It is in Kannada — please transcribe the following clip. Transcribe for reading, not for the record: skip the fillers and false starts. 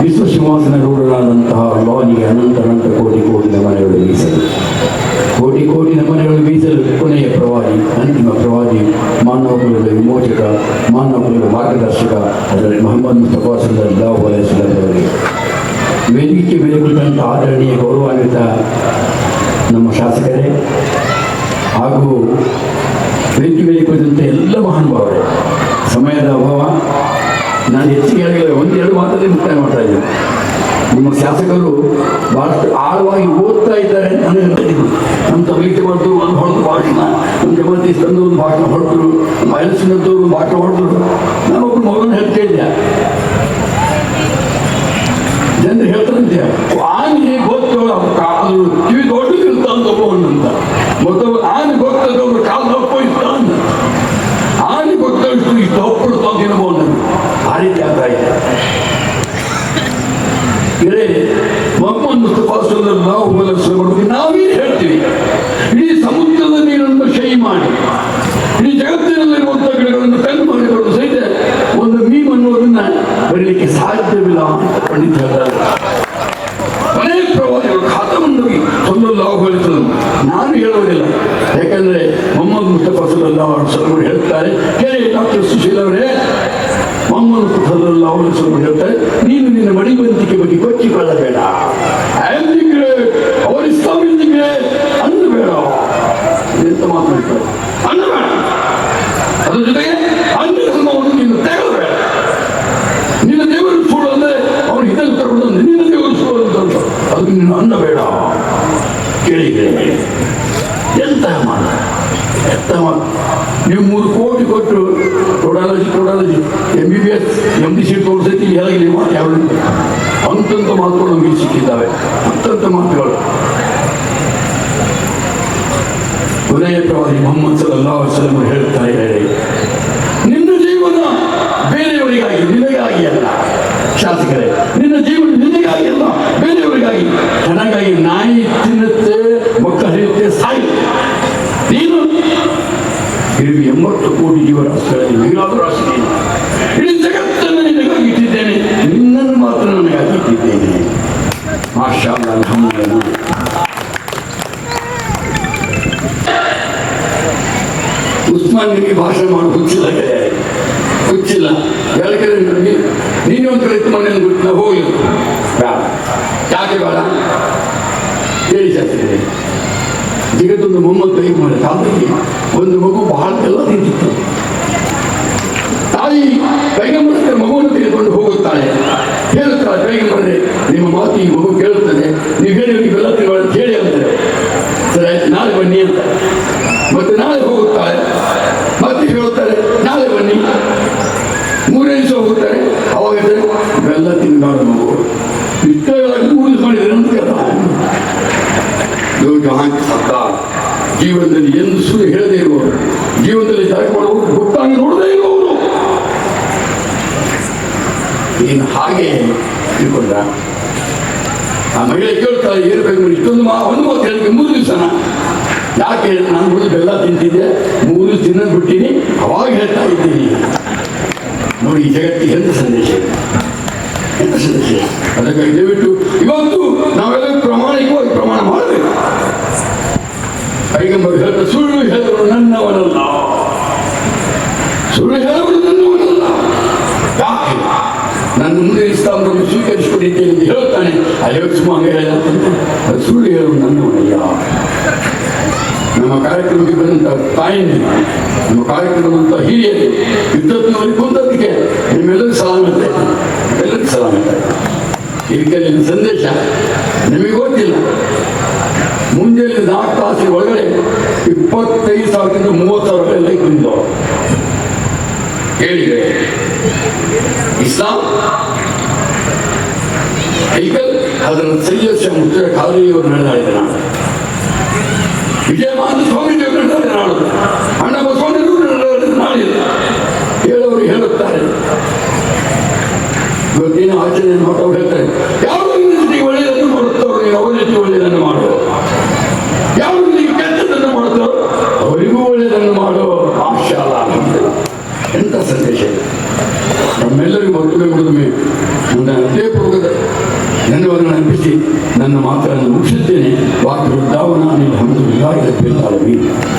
ವಿಶ್ವಸಿಂಹಾಸನ ರೂಢರಾದಂತಹ ಅಲ್ಲಾಹನಿಗೆ ಅನಂತ ಅನಂತ ಕೋಟಿ ಕೋಟಿ ನಮನಗಳು ಮೀಸಲು, ಕೋಟಿ ಕೋಟಿ ನಮನಗಳು ಮೀಸಲು. ಕೊನೆಯ ಪ್ರವಾದಿ, ಅಂತಿಮ ಪ್ರವಾದಿ, ಮಾನವ ಕುಲದ ವಿಮೋಚಕ, ಮಾನವ ಕುಲದ ಮಾರ್ಗದರ್ಶಕ ಅದರಲ್ಲಿ ಮೊಹಮ್ಮದ್ ಮುಸ್ತಫಾ ಸಲ್ಲಲ್ಲಾಹು ಅಲೈಹಿ ವಸಲ್ಲಂ ಅವರಿಗೆ ವೇದಿಕೆ ಮೇಲೆ ಕುಳಿತಂಥ ಆದರಣೀಯ ಗೌರವಾನ್ವಿತ ನಮ್ಮ ಶಾಸಕರೇ ಹಾಗೂ ವೇದಿಕೆ ಮೇಲೆ ಕುಳಿತಂಥ ಎಲ್ಲ ಮಹಾನುಭಾವರೇ, ಸಮಯದ ಅಭಾವ, ನಾನು ಹೆಚ್ಚಿಗೆ ಹೇಳಿದರೆ ಒಂದೆರಡು ಮಾತಲ್ಲಿ ಮುಕ್ತಾಯ ಮಾಡ್ತಾ ಇದ್ದೇನೆ. ನಿಮ್ಮ ಶಾಸಕರು ಭಾಳಷ್ಟು ಆಳವಾಗಿ ಓದ್ತಾ ಇದ್ದಾರೆ ಅಂತ ನನಗೆ ಹೇಳ್ತಿದ್ರು. ನಮ್ಮ ತಬಲೀಗ್ ಜಮಾತು ಒಂದು ಹೊಡೆದು ಭಾಷಣ, ನಮ್ಮ ಜಮಾತಿ ತಂದು ಒಂದು ಭಾಷಣ ಹೊಡೆದ್ರು, ನಮ್ಮ ಅಯಲ್ಸಿನದ್ದು ಒಂದು ಭಾಷಣ ಹೊಡೆದ್ರು. ನಾನೊಬ್ಬರು ಮಗನ ಹೇಳ್ತಿದ್ದೆ, ಜನರು ಹೇಳ್ತಾರಂತೆ ಆನೆ ಗೊತ್ತವಳು ಅದು ಕಿವಿ ದೊಡ್ಡದಿರುತ್ತ ಅಂತ ಒಬ್ಬವನ್ನಂತ, ಮತ್ತೊಬ್ಬ ಆನೆ ಗೊತ್ತದವರು ಕಾಲು ದಪ್ಪ ಇತ್ತ ಅಂತ, ಆನೆ ಗೊತ್ತಷ್ಟು ಇಷ್ಟು ದಪ್ಪಿಡ್ತಾ ತಿನ್ನಬಹುದು. ಆ ರೀತಿ ಆಗ್ತಾ ಇದೆ. ಇದೇ ಮೊಹಮ್ಮದ್ ಮುಸ್ತಫಾ ಸಲ್ಲಲ್ಲಾಹು ಅಲೈಹಿ ವಸಲ್ಲಂ ನಾವೇನು ಹೇಳ್ತೀವಿ, ಇಡೀ ಸಮುದ್ರದ ನೀರನ್ನು ಶೈ ಮಾಡಿ, ಇಡೀ ಜಗತ್ತಿನಲ್ಲಿರುವಂಥ ಗಿಡಗಳನ್ನು ಕಣ್ಣು ಮಾಡಿಕೊಂಡು ಸಹಿತ ಒಂದು ಮೀಮ್ ಅನ್ನೋದನ್ನ ಬರಲಿಕ್ಕೆ ಸಾಧ್ಯವಿಲ್ಲ ಅಂತ ಪಂಡಿತ ಹೇಳ್ತಾರೆ. ಅನೇಕ ಪ್ರವಾದಿಗಳು ಖಾತಮುನ್ ನಬಿ ಸಲ್ಲಲ್ಲಾಹು ಅಲೈಹಿ ವಸಲ್ಲಂ ನಾನು ಹೇಳುವುದಿಲ್ಲ, ಯಾಕಂದ್ರೆ ಮೊಹಮ್ಮದ್ ಮುಸ್ತಫಾ ಸಲ್ಲಲ್ಲಾಹು ಅಲೈಹಿ ವಸಲ್ಲಂ ಹೇಳ್ತಾರೆ. ಕೇಳಿ ಡಾಕ್ಟರ್ ಸುಶೀಲ್ ಅವರೇ, ಮೊಹಮ್ಮದ್ ಮುಸ್ತಫಾ ಸಲ್ಲಲ್ಲಾಹು ಅಲೈಹಿ ವಸಲ್ಲಂ ಹೇಳ್ತಾರೆ, ನೀನು ನಿನ್ನ ಮಡಿವಂತಿಕೆ ಬಗ್ಗೆ ಕೊಚ್ಚಿಕೊಳ್ಳಬೇಡ, ಅವರು ಇಸ್ಲಾಮಿಗೆ ಅನ್ನಬೇಡ. ಎಂತ ಮಾತನಾಡ್ತಾರೆ, ಅನ್ನಬೇಡ. ಅದ್ರ ಜೊತೆಗೆ ಅನ್ಯ ಧರ್ಮವನ್ನು ನೀನು ತೆಗೆದಬೇಡ. ನಿನ್ನ ದೇವರು ಸುಳ್ಳು ಅಂದ್ರೆ ಅವ್ರು ಇದನ್ನು ತಗೊಂಡು ನಿನ್ನ ದೇವರು ಸುಳ್ಳು ಅಂತ ಅದು ನೀನು ಅನ್ನಬೇಡ. ಕೇಳಿದ್ರೆ ಎಂತ ಮಾಡ, ಎಂತ ಮಾಡ. ನೀವು 3 ಕೋಟಿ ಕೊಟ್ಟು ಕೊಡಾಲಜಿ MBBS MD ಸೀಟ್ ತೋರಿಸೈತಿ ಹೇಳಲಿ ಮಾತು ಯಾವ ಅಂತಂತ ಮಾತುಗಳು ನಮಗೆ ಸಿಕ್ಕಿದ್ದಾವೆ. ಅಂತಂತ ಮಾತುಗಳು ಕೊನೆಯ ಪ್ರವಾದಿ ಮೊಹಮ್ಮದ್ ಸಲ್ಲಲ್ಲಾಹು ಅಲೈಹಿ ವಸಲ್ಲಂ ಹೇಳ್ತಾ ಇದ್ದಾರೆ, ನಿನ್ನ ಜೀವನ ಬೇರೆಯವರಿಗಾಗಿ ನಿನಗಾಗಿ ಅಲ್ಲ. ಶಾಸಕರೇ, ನಿನ್ನ ಜೀವನ ನಿನಗಾಗಿ ಅಲ್ಲ, ಬೇರೆಯವರಿಗಾಗಿ. ಚೆನ್ನಾಗಾಗಿ ನಾಯಿ ತಿನ್ನುತ್ತೆ, ಮಕ್ಕಳು ಹರಿಯುತ್ತೆ, ಸಾಯಿ. ನೀನು 80 ಕೋಟಿ ಜೀವರಾಶಿಗಳಲ್ಲಿ ಮಿಗಿಲಾದ ರಾಶಿ ನೀನು. ಇಡೀ ಜಗತ್ತನ್ನು ನಿನಗಾಗಿ ಇಟ್ಟಿದ್ದೇನೆ, ನಿನ್ನನ್ನು ಮಾತ್ರ ನನಗಾಗಿ ಇಟ್ಟಿದ್ದೇನೆ. ಮಾಷಾ ಅಲ್ಲಾಹ್, ಅಲ್ಹಮ್ದುಲಿಲ್ಲಾಹ್. ಉಸ್ಮಾನ್ ನಿಮಗೆ ಭಾಷಣ ಮಾಡಿ ಹುಚ್ಚಿಲ್ಲ, ಹುಚ್ಚಿಲ್ಲ. ಯಾಕಂದ್ರೆ ನನಗೆ ನೀನು ಒಂದು ಕಡೆ ಮನೆಯನ್ನು ಬಿಟ್ಟು ನಾವು ಹೋಗಿ ಬೇಡ. ಯಾಕೆ ಬೇಡ ಹೇಳಿ ಶಾಸ್ತ್ರಿ. ಜಗತ್ತೊಂದು ಮೊಹಮ್ಮದ್ ಪೈಗಂಬರ್ ಕಾಲದಲ್ಲಿ ಒಂದು ಮಗು ಬಹಳ ಎಲ್ಲ ತಿಂತಿತ್ತು. ತಾಯಿ ಪೈಗಂಬರ್ ಮಗುವನ್ನು ತೆಗೆದುಕೊಂಡು ಹೋಗುತ್ತಾಳೆ, ಹೇಳುತ್ತಾಳೆ, ಪೈಗಂಬರೇ ನಿಮ್ಮ ಮಾತು ಈ ಮಗು ಕೇಳುತ್ತದೆ, ನೀವು ಹೇಳಿ ಬೆಲ್ಲ ತಿನ್ನುವ ಕೇಳಿ ಅಂತಾರೆ. ಸರಿ ಆಯ್ತು, ನಾಳೆ ಬನ್ನಿ ಅಂತ. ಮತ್ತೆ ನಾಳೆ ಹೋಗುತ್ತಾರೆ, ಮತ್ತೆ ಹೇಳುತ್ತಾರೆ ನಾಳೆ ಬನ್ನಿ. 3ನೇ ದಿವಸ ಹೋಗುತ್ತಾರೆ, ಅವಾಗ ಬೆಲ್ಲ ತಿನ್ನಬಾರ ಮಗು ಇಷ್ಟವಾಗಿ ಊಹಿಸ್ಕೊಂಡಿದ್ರೆ ಅಂತ ಕೇಳ್ತಾರೆ. ಜೀವನದಲ್ಲಿ ಎಂದು ಸುಳ್ಳು ಹೇಳದೇ ಇರುವವರು, ಜೀವನದಲ್ಲಿ ಜಾಗ ಮಾಡುವವರು, ಗೊತ್ತಾಗಿ ನೋಡದೇ ಇರುವವರು. ನೀನು ಹಾಗೆ ತಿಳ್ಕೊಂಡ ಆ ಮಹಿಳೆ ಕೇಳ್ತಾರೆ, ಏನು ಬೇಕು ಇಷ್ಟೊಂದು ಒಂದು ಮಾತು ಹೇಳಿಕೆ 3 ದಿವಸನ ಯಾಕೆ ನಾನು ಹುಡುಗ ಬೆಲ್ಲ ತಿಂತಿದ್ದೆ, 3 ದಿವಸ ತಿನ್ನೋದು ಬಿಟ್ಟಿನಿ, ಅವಾಗ ಹೇಳ್ತಾ ಇದ್ದೀನಿ. ನೋಡಿ ಈ ಜಗತ್ತಿಗೆ ಎಂತ ಸಂದೇಶ, ಎಂತ ಸಂದೇಶ. ಅದಕ್ಕಾಗಿ ದಯವಿಟ್ಟು ಇವತ್ತು ನಾವೆಲ್ಲ ಪ್ರಾಮಾಣಿಕವಾಗಿ ಪ್ರಮಾಣ ಮಾಡಬೇಕು. ಪೈಗಂಬರ್ ಹೇಳ್ತಾರೆ, ಸುಳ್ಳು ಹೇಳೋರು ನನ್ನವನಲ್ಲ, ಸುಳ್ಳು ಹೇಳೋರು ನನ್ನವನಲ್ಲ. ಯಾಕೆ ನನ್ನ ಮುಂದೆ ಇಸ್ಲಾಮವನ್ನು ಸ್ವೀಕರಿಸಿಕೊಂಡಿದ್ದೇನೆ ಎಂದು ಹೇಳ್ತಾನೆ. ಸುಮಾರು ಹೇಳಿದಂತೆ ಅದು ಸುಳ್ಳು ಹೇಳೋರು ನನ್ನವನಲ್ಲ. ನಮ್ಮ ಕಾರ್ಯಕ್ರಮಕ್ಕೆ ಬಂದಂಥ ತಾಯಿನೇ, ನಮ್ಮ ಕಾರ್ಯಕ್ರಮದಂಥ ಹಿರಿಯರು, ಯುದ್ಧತ್ನವರಿಗೆ ಕೊಂದದಕ್ಕೆ ನಿಮ್ಮೆಲ್ಲರಿಗೂ ಸಲಾಮತೆ, ಎಲ್ಲರಿಗೂ ಸಲಾಮತೆ. ಇದಕ್ಕೆ ನಿಮ್ಮ ಸಂದೇಶ ನಿಮಗೆ ಗೊತ್ತಿಲ್ಲ. ಮುಂಜಾನೆ 4 ತಾಸಿನ ಒಳಗಡೆ 25,000ದಿಂದ 30,000 ಲೈಕ್ ಬಂದಿದ್ದವು. ಹೇಳಿದೆ ಇಸ್ಲಾಂ ಸೈಕಲ್ ಅದರ ಸೈಯದ್ ಶಾ ಮುತ್ತಯ್ಯ ಖಾದ್ರಿಯವರು ನಡೆದಾಡಿದೆ. ನಾನು ವಿಜಯಮಾನ ಸ್ವಾಮಿ ದೇವರು ನಡೆದಾಡಿದೆ. ನಾಡು ಅಣ್ಣ ಬಸವಣ್ಣರು ನಡೆದಾಡಿದ ನಾಡಿದೆ. ಹೇಳೋರು ಹೇಳುತ್ತಾರೆ, ಇವತ್ತೇನು ಆಚರಣೆ ಮಾಡೋರು ಹೇಳ್ತಾರೆ, ಯಾವ ರೀತಿಗೆ ಒಳ್ಳೆಯದನ್ನು ಮಾಡುತ್ತವರು ಯಾವ ರೀತಿ ಒಳ್ಳೆಯದನ್ನು ಮಾಡುವ, ಯಾವ ರೀತಿ ಕೆಟ್ಟದನ್ನು ಮಾಡುತ್ತೋ ಅವರಿಗೂ ಒಳ್ಳೆಯದನ್ನು ಮಾಡೋ. ಮಾಷಾ ಅಲ್ಲಾಹ್, ಎಂಥ ಸಂದೇಶ. ನಮ್ಮೆಲ್ಲರಿಗೂ ಮರುಕಡೆ ಮುಡಿದ ಮೇಲೆ ನನ್ನ ಹೃದಯಪೂರ್ವಕದ ತಿಳಿಸಿ ನನ್ನ ಮಾತನ್ನು ಮುಗಿಸುತ್ತೇನೆ. ವಾಕಿರುದ್ದಾವನ ಅಲ್ಹಮ್ದುಲಿಲ್ಲಾಹಿ ರಬ್ಬಿಲ್ ಆಲಮೀನ್.